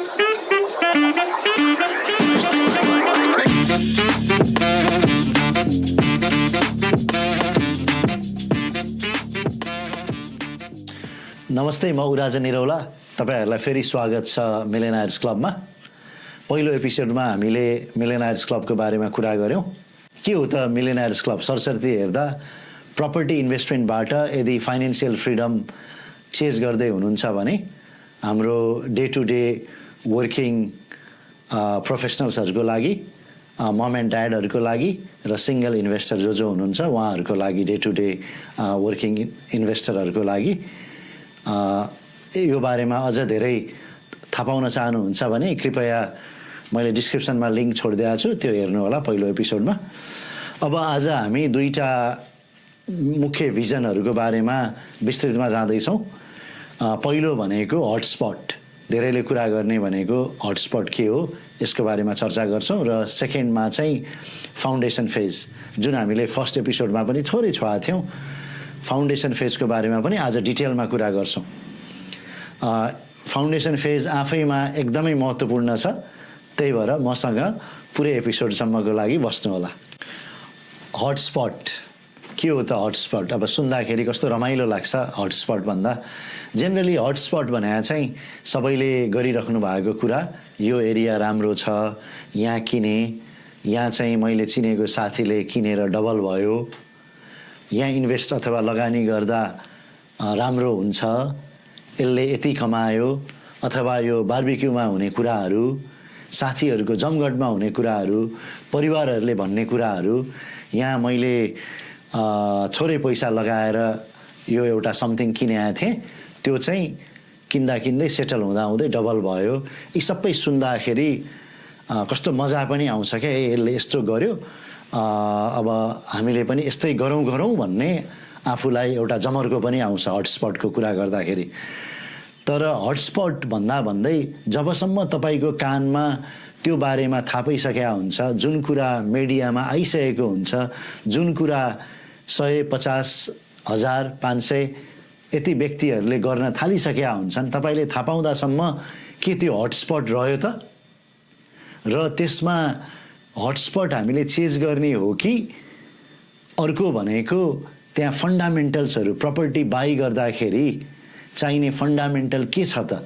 नमस्ते, म उराजन निरौला। तपाईहरुलाई फेरि स्वागत छ मिलेनियर्स क्लबमा। पहिलो एपिसोडमा हामीले मिलेनियर्स क्लबको बारेमा कुरा गर्यौं। के हो त मिलेनियर्स क्लब? सरसर्ती हेर्दा प्रपर्टी इन्भेस्टमेन्टबाट यदि फाइनान्शियल फ्रिडम चेज गर्दै हुनुहुन्छ भने हाम्रो डे टु डे वर्किङ प्रोफेसनल्सहरुको लागि, मम एन्ड ड्याडहरुको लागि र सिंगल इन्भेस्टर जो हुनुहुन्छ उहाँहरुको लागि, डे टु डे वर्किङ इन्भेस्टरहरुको लागि यो बारेमा अझ धेरै थाहा पाउन चाहनुहुन्छ भने कृपया मैले डिस्क्रिप्सनमा लिंक छोडिदिएको छु, त्यो हेर्नु होला पहिलो एपिसोडमा। अब आज हामी दुईटा मुख्य भिजनहरुको बारेमा विस्तृतमा जाँदैछौं। पहिलो भनेको हटस्पट, धेरैले कुरा गर्ने भनेको हटस्पट के हो यसको बारेमा चर्चा गर्छौं, र सेकेन्डमा चाहिँ फाउन्डेसन फेज, जुन हामीले फर्स्ट एपिसोडमा पनि थोरै छुवा थियौं। फाउन्डेसन फेजको बारेमा पनि आज डिटेलमा कुरा गर्छौं। फाउन्डेसन फेज आफैमा एकदमै महत्त्वपूर्ण छ, त्यही भएर मसँग पुरै एपिसोडसम्मको लागि बस्नु होला। हटस्पट के हो त? हटस्पट अब सुन्दाखेरि कस्तो रमाइलो लाग्छ हटस्पट भन्दा। जेनरली हटस्पट भने चाहिँ सबैले गरिराख्नु भएको कुरा, यो एरिया राम्रो छ, यहाँ किने, यहाँ चाहिँ मैले चिनेको साथीले किनेर डबल भयो, यहाँ इन्भेस्ट अथवा लगानी गर्दा राम्रो हुन्छ, यसले यति कमायो, अथवा यो बारबिक्यूमा हुने कुराहरू, साथीहरूको जमघटमा हुने कुराहरू, परिवारहरूले भन्ने कुराहरू, यहाँ मैले थोरै पैसा लगाएर यो एउटा समथिङ किनेको थिएँ, त्यो चाहिँ किन्दा किन्दै सेटल हुँदा हुँदै डबल भयो। यी सबै सुन्दाखेरि कस्तो मजा पनि आउँछ क्या, यसले यस्तो गर्यो, अब हामीले पनि यस्तै गरौँ भन्ने आफूलाई एउटा जमर्को पनि आउँछ हटस्पटको कुरा गर्दाखेरि। तर हटस्पट भन्दै जबसम्म तपाईको कानमा त्यो बारेमा थाहा पाइसकेका हुन्छ, जुन कुरा मिडियामा आइसकेको हुन्छ, जुन कुरा 100, 50, 1000, 500 यति व्यक्तिहरूले गर्न थालिसकेका हुन्छन्, तपाईले थाहा पाउँदासम्म के त्यो हटस्पट रह्यो त? र त्यसमा हटस्पट हामीले चेज गर्ने हो कि अर्को भनेको त्यहाँ फन्डामेन्टल्सहरू, प्रपर्टी बाई गर्दाखेरि चाहिने फन्डामेन्टल के छ त?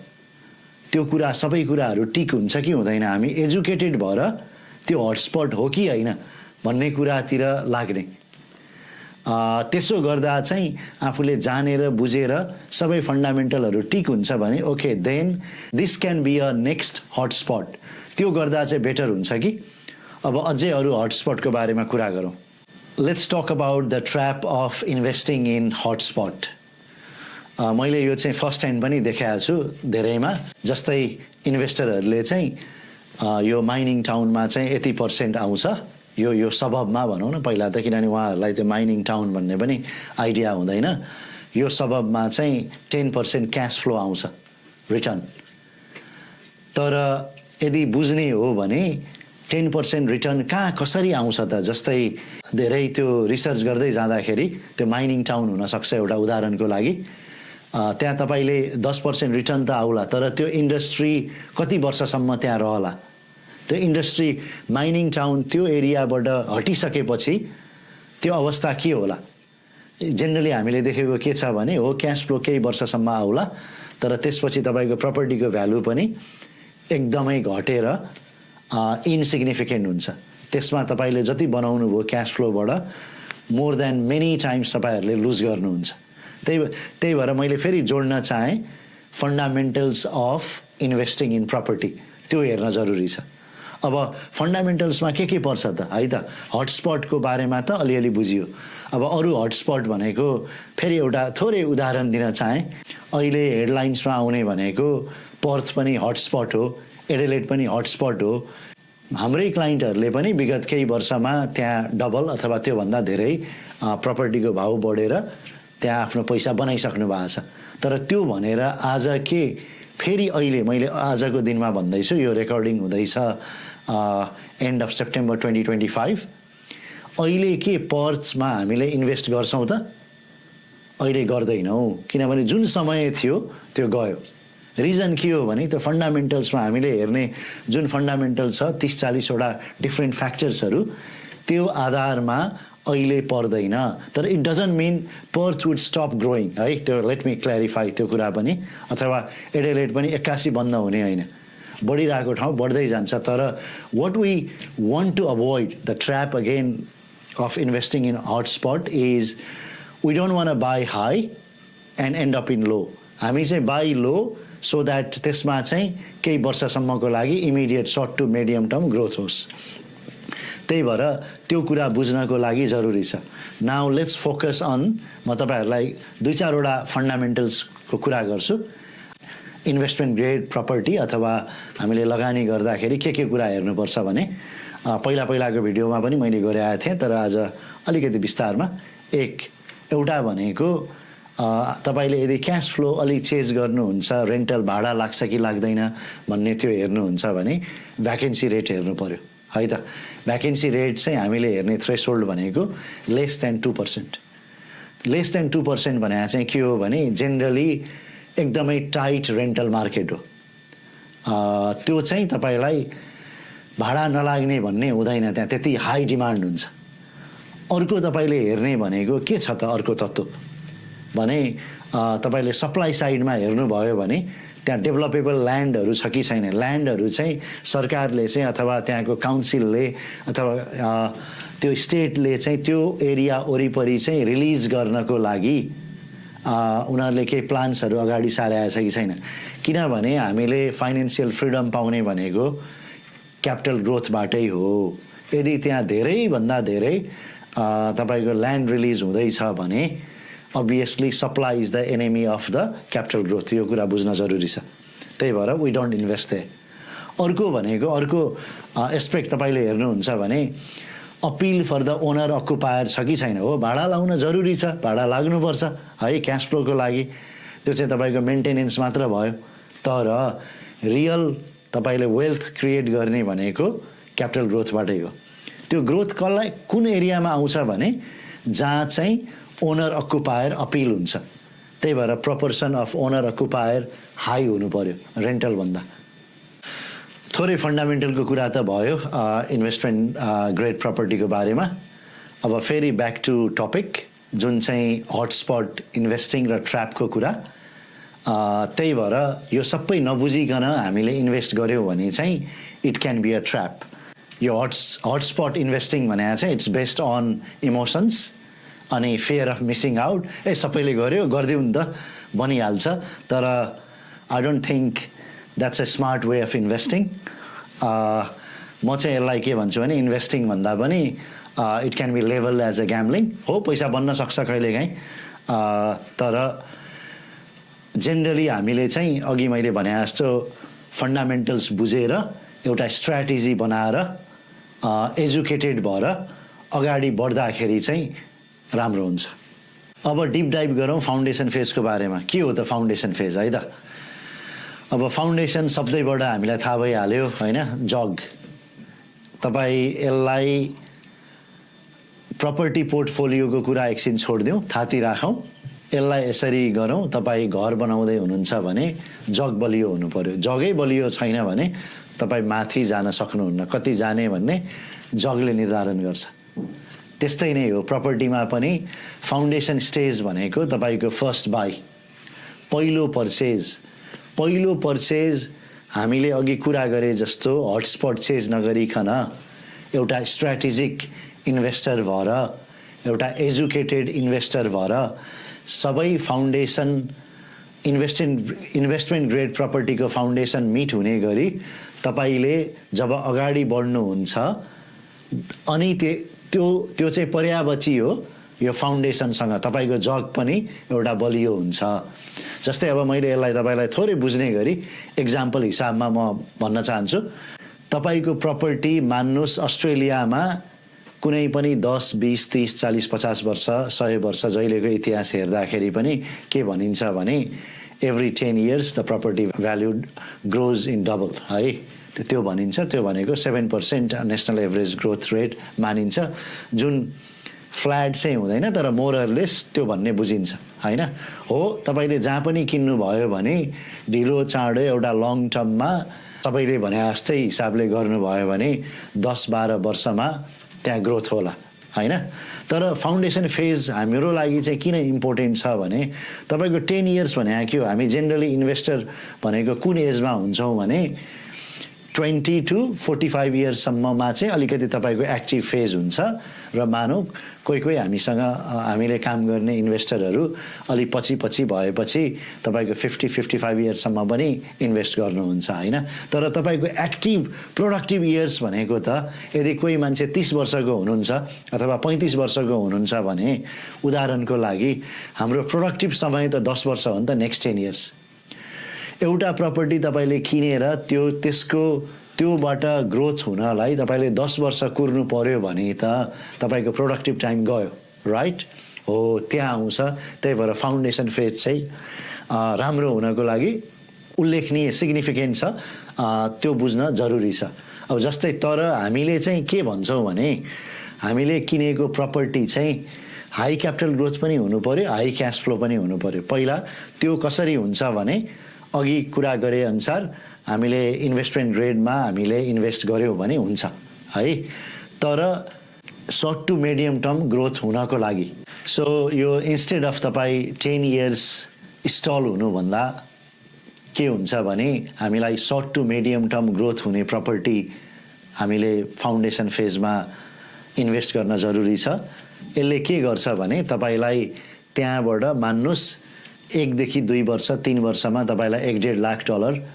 त्यो कुरा, सबै कुराहरू टिक हुन्छ कि हुँदैन? हामी एजुकेटेड भएर त्यो हटस्पट हो कि होइन भन्ने कुरातिर लाग्ने। त्यसो गर्दा चाहिँ आफूले जानेर बुझेर सबै फन्डामेन्टलहरू टिक हुन्छ भने okay, then this can be a next hotspot. त्यो गर्दा चाहिँ बेटर हुन्छ कि? अब अझै अरू हटस्पटको बारेमा कुरा गरौँ। Let's talk about the trap of investing in hotspot. मैले यो चाहिँ फर्स्ट ह्यान्ड पनि देखाएको छु धेरैमा। जस्तै इन्भेस्टरहरूले चाहिँ यो माइनिङ टाउनमा चाहिँ यति % आउँछ, यो सबबमा भनौँ न पहिला त, किनभने उहाँहरूलाई त्यो माइनिङ टाउन भन्ने पनि आइडिया हुँदैन। यो सबबमा चाहिँ 10% क्यास फ्लो आउँछ रिटर्न। तर यदि बुझ्ने हो भने 10% रिटर्न कहाँ कसरी आउँछ त? जस्तै धेरै त्यो रिसर्च गर्दै जाँदाखेरि त्यो माइनिङ टाउन हुनसक्छ एउटा उदाहरणको लागि, त्यहाँ तपाईँले 10% रिटर्न त आउला, तर त्यो इन्डस्ट्री कति वर्षसम्म त्यहाँ रहला? त्यो इन्डस्ट्री, माइनिङ टाउन त्यो एरियाबाट हटिसकेपछि त्यो अवस्था के होला? जेनरली हामीले देखेको के छ भने हो क्यास फ्लो केही वर्षसम्म आउला, तर त्यसपछि तपाईँको प्रपर्टीको भ्यालु पनि एकदमै घटेर इन्सिग्निफिकेन्ट हुन्छ। त्यसमा तपाईँले जति बनाउनु भयो क्यास फ्लोबाट मोर देन मेनी टाइम्स तपाईँहरूले लुज गर्नुहुन्छ। त्यही भएर मैले फेरि जोड्न चाहेँ fundamentals of investing in property, त्यो हेर्न जरुरी छ। अब फन्डामेन्टल्समा के पर्छ त? है त, हटस्पटको बारेमा त अलिअलि बुझियो। अब अरू हटस्पट भनेको फेरि एउटा थोरै उदाहरण दिन चाहेँ। अहिले हेडलाइन्समा आउने भनेको पर्थ पनि हटस्पट हो, एडिलेड पनि हटस्पट हो। हाम्रै क्लाइन्टहरूले पनि विगत केही वर्षमा त्यहाँ डबल अथवा त्योभन्दा धेरै प्रपर्टीको भाउ बढेर त्यहाँ आफ्नो पैसा बनाइसक्नु भएको छ। तर त्यो भनेर आज के फेरि अहिले मैले आजको दिनमा भन्दैछु, यो रेकर्डिङ हुँदैछ एन्ड अफ सेप्टेम्बर 2025। अहिले के पर्थमा हामीले इन्भेस्ट गर्छौँ त? अहिले गर्दैनौँ, किनभने जुन समय थियो त्यो गयो। रिजन के हो भने त्यो फन्डामेन्टल्समा हामीले हेर्ने जुन फन्डामेन्टल छ 30-40 वटा डिफ्रेन्ट फ्याक्टर्सहरू त्यो आधारमा अहिले पर्दैन। तर it doesn't mean Perth would stop growing है, त्यो लेट मी क्ल्यारिफाई त्यो कुरा पनि, अथवा एडेलेड पनि 81 बन्द हुने होइन, बढिरहेको ठाउँ बढ्दै जान्छ। तर what we want to avoid the trap again of investing in hotspot is we don't want buy high and end up in low. हामी चाहिँ बाई लो सो द्याट त्यसमा चाहिँ केही वर्षसम्मको लागि immediate short to medium term growth होस्। त्यही भएर त्यो कुरा बुझ्नको लागि जरुरी छ। नाउ लेट्स फोकस अन, म तपाईँहरूलाई 2-4 वटा फन्डामेन्टल्सको कुरा गर्छु। इन्भेस्टमेन्ट ग्रेड प्रपर्टी अथवा हामीले लगानी गर्दाखेरि के कुरा हेर्नुपर्छ भने पहिलाको भिडियोमा पनि मैले गराएको थिएँ, तर आज अलिकति विस्तारमा एउटा भनेको तपाईँले यदि क्यास फ्लो अलि चेज गर्नुहुन्छ, रेन्टल भाडा लाग्छ कि लाग्दैन भन्ने त्यो हेर्नुहुन्छ भने भ्याकेन्सी रेट हेर्नु पर्यो है त। भ्याकेन्सी रेट चाहिँ हामीले हेर्ने थ्रेसहोल्ड भनेको लेस देन 2%। लेस देन 2% भने चाहिँ के हो भने जेनरली एकदमै टाइट रेन्टल मार्केट हो। त्यो चाहिँ तपाईँलाई भाडा नलाग्ने भन्ने हुँदैन, त्यहाँ त्यति हाई डिमान्ड हुन्छ। अर्को तपाईँले हेर्ने भनेको के छ त अर्को तत्त्व भने तपाईँले सप्लाई साइडमा हेर्नुभयो भने त्यहाँ डेभलपेबल ल्यान्डहरू छ कि छैन। ल्यान्डहरू चाहिँ सरकारले चाहिँ अथवा त्यहाँको काउन्सिलले अथवा त्यो स्टेटले चाहिँ त्यो एरिया वरिपरि चाहिँ रिलिज गर्नको लागि उनीहरूले केही प्लान्सहरू अगाडि सारेको छ कि छैन। किनभने हामीले फाइनेन्सियल फ्रिडम पाउने भनेको क्यापिटल ग्रोथबाटै हो। यदि त्यहाँ धेरैभन्दा धेरै तपाईँको ल्यान्ड रिलिज हुँदैछ भने obviously supply is the enemy of the capital growth, यो कुरा बुझ्न जरुरी छ। त्यही भएर we don't invest there। अर्को भनेको अर्को एस्पेक्ट तपाईँले हेर्नुहुन्छ भने अपिल फर द ओनर अकुपायर छ कि छैन। हो, भाडा लाउन जरुरी छ, भाडा लाग्नुपर्छ है क्यास फ्लोको लागि, त्यो चाहिँ तपाईँको मेन्टेनेन्स मात्र भयो। तर रियल तपाईँले वेल्थ क्रिएट गर्ने भनेको क्यापिटल ग्रोथबाटै हो। त्यो ग्रोथ कसलाई कुन एरियामा आउँछ भने जहाँ चाहिँ ओनर अकुपायर अपिल हुन्छ। त्यही भएर प्रपोर्सन अफ ओनर अकुपायर हाई हुनु पर्यो रेन्टल भन्दा। थोरै फन्डामेन्टलको कुरा त भयो इन्भेस्टमेन्ट ग्रेड प्रपर्टीको बारेमा। अब फेरि ब्याक टु टपिक जुन चाहिँ हटस्पट इन्भेस्टिङ र ट्र्यापको कुरा। त्यही भएर यो सबै नबुझिकन हामीले इन्भेस्ट गऱ्यौँ भने चाहिँ it can be a trap. यो हटस्पट इन्भेस्टिङ भने चाहिँ इट्स बेस्ड अन इमोसन्स अनि फियर अफ मिसिङ आउट। सबैले गर्यो गरिदिउँ नि त बनिहाल्छ, तर I don't think that's a smart way of investing. म चाहिँ यसलाई के भन्छु भने इन्भेस्टिङ भन्दा पनि इट क्यान बी लेभल एज अ ग्याम्लिङ। हो, पैसा बन्न सक्छ कहिलेकाहीँ, तर जेनरली हामीले चाहिँ अघि मैले भने जस्तो फन्डामेन्टल्स बुझेर एउटा स्ट्राटेजी बनाएर एजुकेटेड भएर अगाडि बढ्दाखेरि चाहिँ राम्रो हुन्छ। अब डिप डाइभ गरौँ फाउन्डेसन फेजको बारेमा। के हो त फाउन्डेसन फेज है त। अब फाउन्डेसन शब्दैबाट हामीलाई थाहा भइहाल्यो होइन, जग। तपाईँ यसलाई प्रपर्टी पोर्टफोलियोको कुरा एकछिन छोडिदिउँ, थाती राखौँ, यसलाई यसरी गरौँ। तपाईँ घर बनाउँदै हुनुहुन्छ भने जग बलियो हुनु पर्यो। जगै बलियो छैन भने तपाईँ माथि जान सक्नुहुन्न। कति जाने भन्ने जगले निर्धारण गर्छ। त्यस्तै नै हो प्रपर्टीमा पनि। फाउन्डेसन स्टेज भनेको तपाईँको फर्स्ट बाई, पहिलो पर्चेज हामीले अघि कुरा गरे जस्तो हटस्पट चेज नगरिकन एउटा स्ट्राटेजिक इन्भेस्टर भएर, एउटा एजुकेटेड इन्भेस्टर भएर सबै फाउन्डेसन इन्भेस्टमेन्ट ग्रेड प्रपर्टीको फाउन्डेसन मिट हुने गरी तपाईँले जब अगाडि बढ्नुहुन्छ अनि त्यो चाहिँ पर्यावची हो। यो फाउन्डेसनसँग तपाईँको जग पनि एउटा बलियो हुन्छ। जस्तै अब मैले यसलाई तपाईँलाई थोरै बुझ्ने गरी एक्जाम्पल हिसाबमा म भन्न चाहन्छु। तपाईँको प्रपर्टी मान्नुहोस् अस्ट्रेलियामा कुनै पनि 10, 20, 30, 40, 50 वर्ष, 100 वर्ष जहिलेको इतिहास हेर्दाखेरि पनि के भनिन्छ भने every 10 years the property value grows in double है, त्यो भनिन्छ। त्यो भनेको 7% नेसनल एभरेज ग्रोथ रेट मानिन्छ, जुन फ्ल्याट चाहिँ हुँदैन तर मोरलेस त्यो भन्ने बुझिन्छ। होइन हो। तपाईँले जहाँ पनि किन्नुभयो भने ढिलो चाँडो एउटा लङ टर्ममा तपाईँले भने जस्तै हिसाबले गर्नुभयो भने 10-12 वर्षमा त्यहाँ ग्रोथ होला होइन। तर फाउन्डेसन फेज हाम्रो लागि चाहिँ किन इम्पोर्टेन्ट छ भने तपाईँको 10 इयर्स भने के हो, हामी जेनरली इन्भेस्टर भनेको कुन एजमा हुन्छौँ भने 20 to 45 इयर्ससम्ममा चाहिँ अलिकति तपाईँको एक्टिभ फेज हुन्छ र मानौँ कोही हामीसँग हामीले काम गर्ने इन्भेस्टरहरू अलिक पछि भएपछि तपाईँको 50-55 इयर्ससम्म पनि इन्भेस्ट गर्नुहुन्छ होइन। तर तपाईँको एक्टिभ प्रोडक्टिभ इयर्स भनेको त यदि कोही मान्छे 30 वर्षको हुनुहुन्छ अथवा 35 वर्षको हुनुहुन्छ भने उदाहरणको लागि हाम्रो प्रोडक्टिभ समय त 10 वर्ष हो नि त, नेक्स्ट 10 इयर्स। एउटा प्रपर्टी तपाईँले किनेर त्योबाट ग्रोथ हुनलाई तपाईँले 10 वर्ष कुर्नु पर्यो भने त तपाईँको प्रोडक्टिभ टाइम गयो, राइट हो, त्यहाँ आउँछ। त्यही भएर फाउन्डेसन फेज चाहिँ राम्रो हुनको लागि उल्लेखनीय सिग्निफिकेन्ट छ, त्यो बुझ्न जरुरी छ। अब जस्तै तर हामीले चाहिँ के भन्छौँ भने हामीले किनेको प्रपर्टी चाहिँ हाई क्यापिटल ग्रोथ पनि हुनु पर्यो, हाई क्यास फ्लो पनि हुनु पर्यो। पहिला त्यो कसरी हुन्छ भने अघि कुरा गरे अनुसार हामीले इन्भेस्टमेन्ट ग्रेडमा हामीले इन्भेस्ट गऱ्यौँ भने हुन्छ है। तर short to medium term growth हुनको लागि सो यो इन्स्टेड अफ तपाईँ 10 इयर्स स्टल हुनुभन्दा के हुन्छ भने हामीलाई short to medium term growth हुने प्रपर्टी हामीले फाउन्डेसन फेजमा इन्भेस्ट गर्न जरुरी छ। यसले के गर्छ भने तपाईँलाई त्यहाँबाट मान्नुहोस् 1 देखि 2 वर्ष 3 वर्षमा तपाईँलाई $1.5 लाख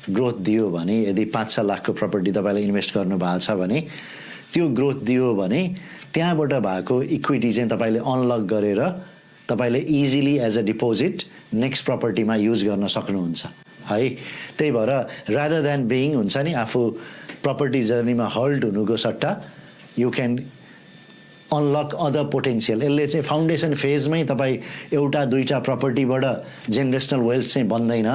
ग्रोथ दियो भने, यदि 5-6 लाखको प्रपर्टी तपाईँले इन्भेस्ट गर्नु भएको छ भने त्यो ग्रोथ दियो भने त्यहाँबाट भएको इक्विटी चाहिँ तपाईँले अनलक गरेर तपाईँले easily as a deposit next प्रपर्टीमा युज गर्न सक्नुहुन्छ है। त्यही भएर रादर देन बिइङ हुन्छ नि आफू प्रपर्टी जर्नीमा हल्ट हुनुको सट्टा you can unlock other potential. यसले चाहिँ फाउन्डेसन फेजमै तपाईँ 1-2 प्रपर्टीबाट जेनरेसनल वेल्थ चाहिँ बन्दैन,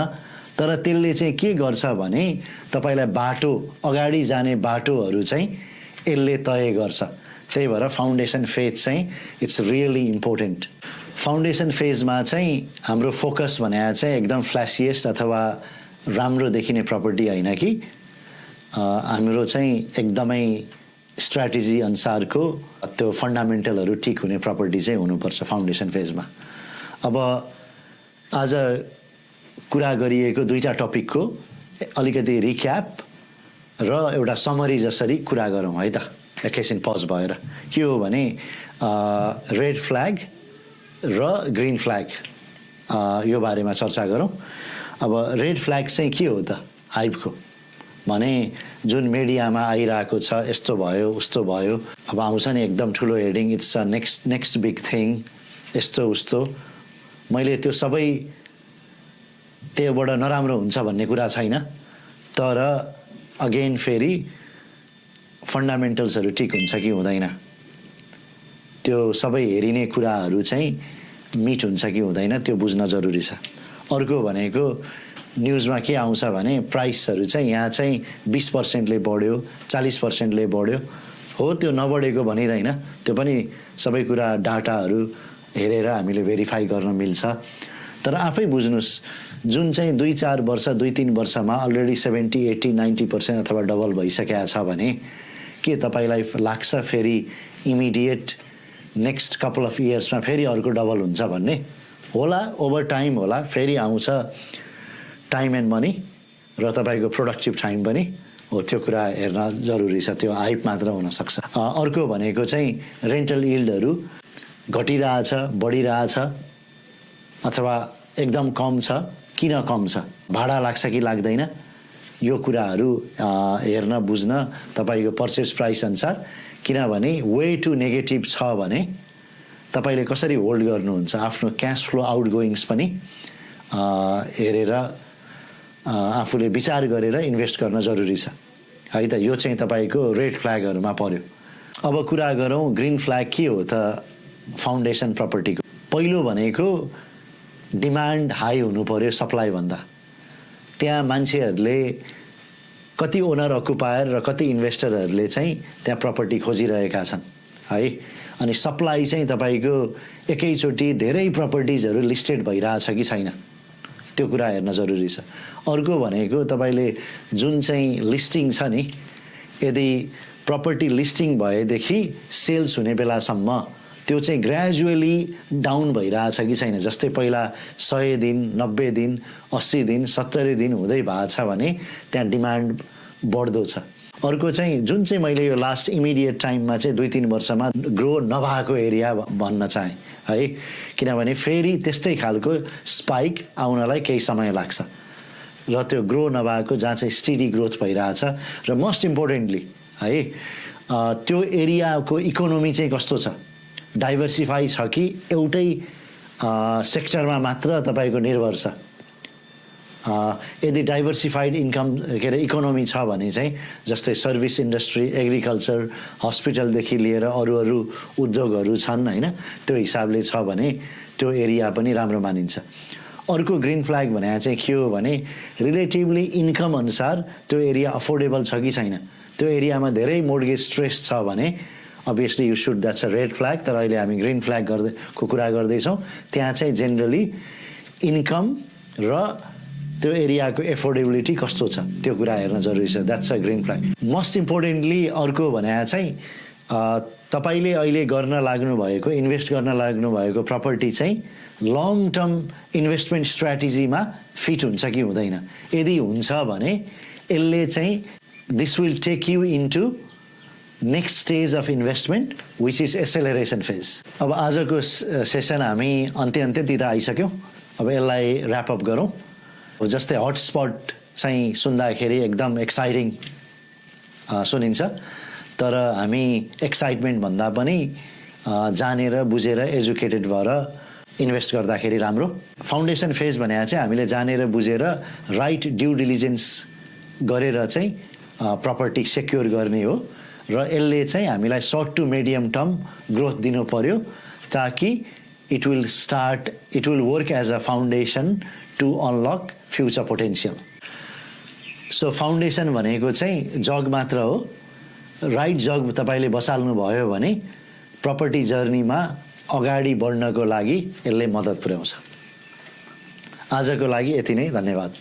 तर त्यसले चाहिँ के गर्छ भने तपाईँलाई बाटो अगाडि जाने बाटोहरू चाहिँ यसले तय गर्छ। त्यही भएर फाउन्डेसन फेज चाहिँ इट्स रियली इम्पोर्टेन्ट। फाउन्डेसन फेजमा चाहिँ हाम्रो फोकस भने चाहिँ एकदम फ्ल्यासिएस्ट अथवा राम्रो देखिने प्रपर्टी होइन कि हाम्रो चाहिँ एकदमै स्ट्राटेजी अनुसारको त्यो फन्डामेन्टलहरू ठिक हुने प्रपर्टी चाहिँ हुनुपर्छ फाउन्डेसन फेजमा। अब आज कुरा गरिएको 2टा टपिकको अलिकति रिक्याप र एउटा समरी जसरी कुरा गरौँ है त, एकैछिन पज भएर। के हो भने रेड फ्ल्याग र ग्रिन फ्ल्याग यो बारेमा चर्चा गरौँ। अब रेड फ्ल्याग चाहिँ के हो त हाइपको भने जुन मिडियामा आइरहेको छ, यस्तो भयो उस्तो भयो, अब आउँछ नि एकदम ठुलो heading, it's a next big thing, यस्तो उस्तो। मैले त्यो सबै त्योबाट नराम्रो हुन्छ भन्ने कुरा छैन, तर अगेन फेरि फन्डामेन्टल्सहरू ठिक हुन्छ कि हुँदैन, त्यो सबै हेरिने कुराहरू चाहिँ मिट हुन्छ कि हुँदैन त्यो बुझ्न जरुरी छ। अर्को भनेको न्युजमा के आउँछ भने प्राइसहरू चाहिँ यहाँ चाहिँ 20%ले बढ्यो, 40%ले बढ्यो। हो, त्यो नबढेको भनिँदैन, त्यो पनि सबै कुरा डाटाहरू हेरेर हामीले भेरिफाई गर्न मिल्छ। तर आफै बुझ्नुहोस्, जुन चाहिँ 2-4 वर्ष 2-3 वर्षमा अलरेडी 70-80-90% अथवा डबल भइसकेको छ भने के तपाईँलाई लाग्छ फेरि इमिडिएट नेक्स्ट कपाल अफ इयर्समा फेरि अर्को डबल हुन्छ भन्ने? होला, ओभर टाइम होला, फेरि आउँछ टाइम एन्ड मनी र तपाईँको प्रोडक्टिभ टाइम पनि हो, त्यो कुरा हेर्न जरुरी छ, त्यो हाइप मात्र हुनसक्छ। अर्को भनेको चाहिँ रेन्टल यिल्डहरू घटिरहेछ, बढिरहेछ अथवा एकदम कम छ, किन कम छ, भाडा लाग्छ कि लाग्दैन, यो कुराहरू हेर्न बुझ्न तपाईँको पर्चेस प्राइस अनुसार। किनभने वे टु नेगेटिभ छ भने तपाईँले कसरी होल्ड गर्नुहुन्छ, आफ्नो क्यास फ्लो आउटगोइङ्स पनि हेरेर आफूले विचार गरेर इन्भेस्ट गर्न जरुरी छ है त। यो चाहिँ तपाईँको रेड फ्ल्यागहरूमा पर्यो। अब कुरा गरौँ ग्रिन फ्ल्याग के हो त फाउन्डेसन प्रपर्टीको। पहिलो भनेको डिमान्ड हाई हुनु पर्यो सप्लाई भन्दा। त्यहाँ मान्छेहरूले कति ओनर अकुपायर र कति इन्भेस्टरहरूले चाहिँ त्यहाँ प्रपर्टी खोजिरहेका छन् है। अनि सप्लाई चाहिँ तपाईँको एकैचोटि धेरै प्रपर्टिजहरू लिस्टेड भइरहेछ कि छैन, त्यो कुरा हेर्न जरुरी छ। अर्को भनेको तपाईँले जुन चाहिँ लिस्टिङ छ नि, यदि प्रपर्टी लिस्टिङ भएदेखि सेल्स हुने बेलासम्म त्यो चाहिँ ग्रेजुअली डाउन भइरहेछ कि छैन। जस्तै पहिला 100 दिन, 90 दिन, 80 दिन, 70 दिन हुँदै भएको छ भने त्यहाँ डिमान्ड बढ्दो छ। अर्को चाहिँ जुन चाहिँ मैले यो लास्ट इमिडिएट टाइममा चाहिँ 2-3 वर्षमा ग्रो नभएको एरिया भन्न चाहेँ है, किनभने फेरि त्यस्तै खालको स्पाइक आउनलाई केही समय लाग्छ र त्यो ग्रो नभएको जहाँ चाहिँ स्टेडी ग्रोथ भइरहेछ। र मोस्ट इम्पोर्टेन्टली है, त्यो एरियाको इकोनोमी चाहिँ कस्तो छ, डाइभर्सिफाई छ कि एउटै सेक्टरमा मात्र तपाईँको निर्भर छ। यदि डाइभर्सिफाइड इन्कम के अरे इकोनोमी छ भने चाहिँ जस्तै सर्भिस इन्डस्ट्री, एग्रिकल्चर, हस्पिटलदेखि लिएर अरू उद्योगहरू छन् होइन, त्यो हिसाबले छ भने त्यो एरिया पनि राम्रो मानिन्छ। अर्को ग्रिन फ्ल्याग भने चाहिँ के हो भने रिलेटिभली इन्कम अनुसार त्यो एरिया अफोर्डेबल छ कि छैन। त्यो एरियामा धेरै मोर्गेज स्ट्रेस छ भने obviously you should, that's a red flag. तर अहिले हामी ग्रिन फ्ल्याग को कुरा गर्दैछौँ। त्यहाँ चाहिँ जेनरली इन्कम र त्यो एरियाको एफोर्डेबिलिटी कस्तो छ त्यो कुरा हेर्न जरुरी छ। That's a green flag. Most importantly अर्को भने चाहिँ तपाईँले अहिले गर्न लाग्नु भएको, इन्भेस्ट गर्न लाग्नु भएको प्रपर्टी चाहिँ लङ टर्म इन्भेस्टमेन्ट स्ट्र्याटेजीमा फिट हुन्छ कि हुँदैन। यदि हुन्छ भने यसले चाहिँ this will take you into next stage of investment which is acceleration phase. अब आजको सेसन हामी अन्त्यतिर आइसक्यौँ। अब यसलाई ऱ्यापअप गरौँ। जस्तै हटस्पट चाहिँ सुन्दाखेरि एकदम एक्साइटिङ सुनिन्छ, तर हामी एक्साइटमेन्ट भन्दा पनि जानेर बुझेर एजुकेटेड भएर इन्भेस्ट गर्दाखेरि राम्रो। फाउन्डेसन फेज भने चाहिँ हामीले जानेर बुझेर राइट ड्यु डिलिजेन्स गरेर चाहिँ प्रपर्टी सेक्योर गर्ने हो र यसले चाहिँ हामीलाई short to medium term growth दिनु पर्यो ताकि it will work as a foundation to unlock future potential. So foundation भनेको चाहिँ जग मात्र हो। राइट जग तपाईँले बसाल्नु भयो भने प्रपर्टी जर्नीमा अगाडि बढ्नको लागि यसले मद्दत पुर्याउँछ। आजको लागि यति नै, धन्यवाद।